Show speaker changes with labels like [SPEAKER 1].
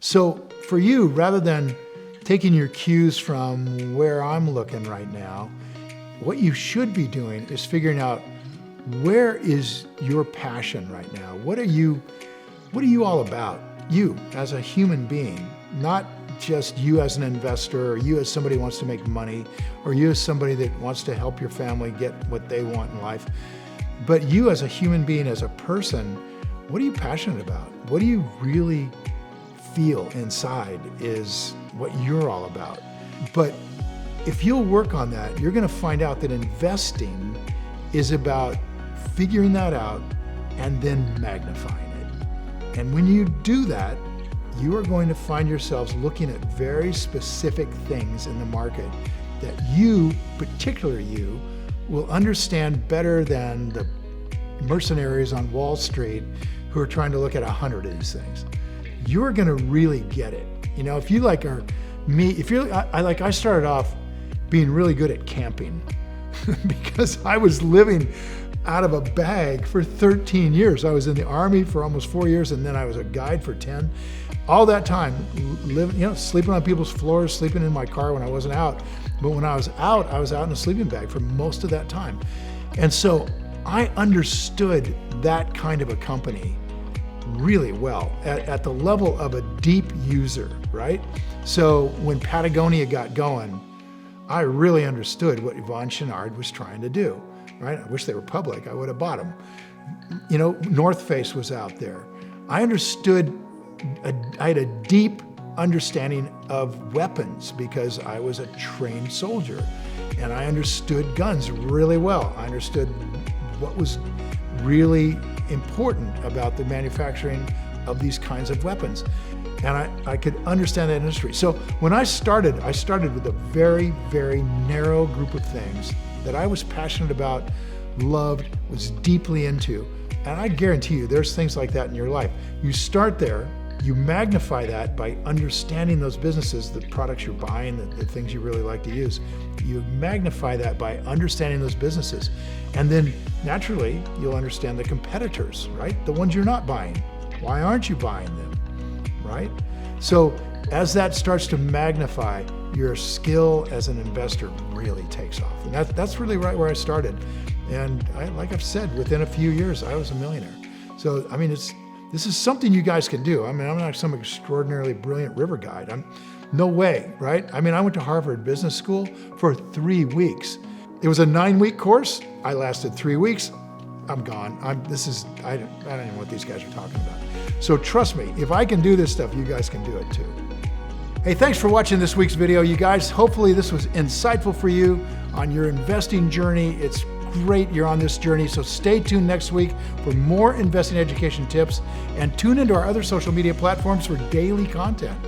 [SPEAKER 1] So for you, rather than taking your cues from where I'm looking right now, what you should be doing is figuring out, where is your passion right now? What are you all about? You as a human being, not just you as an investor, or you as somebody who wants to make money, or you as somebody that wants to help your family get what they want in life. But you as a human being, as a person, what are you passionate about? What do you really feel inside is what you're all about? But if you'll work on that, you're gonna find out that investing is about figuring that out and then magnifying it. And when you do that, you are going to find yourselves looking at very specific things in the market that you, particularly you, will understand better than the mercenaries on Wall Street who are trying to look at 100 of these things. You're gonna really get it. You know, if you like are me, if you're, I started off being really good at camping because I was living out of a bag for 13 years. I was in the Army for almost 4 years, and then I was a guide for 10. All that time, living, sleeping on people's floors, sleeping in my car when I wasn't out. But when I was out in a sleeping bag for most of that time. And so I understood that kind of a company really well at the level of a deep user, right? So when Patagonia got going, I really understood what Yvon Chouinard was trying to do, right? I wish they were public, I would have bought them. You know, North Face was out there. I understood, I had a deep understanding of weapons because I was a trained soldier, and I understood guns really well. I understood what was really important about the manufacturing of these kinds of weapons. And I could understand that industry. So when I started with a very, very narrow group of things that I was passionate about, loved, was deeply into. And I guarantee you there's things like that in your life. You start there, you magnify that by understanding those businesses, the products you're buying, the things you really like to use. You magnify that by understanding those businesses. And then naturally, you'll understand the competitors, right? The ones you're not buying. Why aren't you buying them, right? So as that starts to magnify, your skill as an investor really takes off. And that's really right where I started. And like I've said, within a few years, I was a millionaire. So, I mean, this is something you guys can do. I mean, I'm not some extraordinarily brilliant river guide. No way, right? I mean, I went to Harvard Business School for 3 weeks. It was a 9-week course. I lasted 3 weeks. I'm gone. I don't even know what these guys are talking about. So trust me, if I can do this stuff, you guys can do it too. Hey, thanks for watching this week's video, you guys. Hopefully this was insightful for you on your investing journey. It's great you're on this journey, so stay tuned next week for more investing education tips, and tune into our other social media platforms for daily content.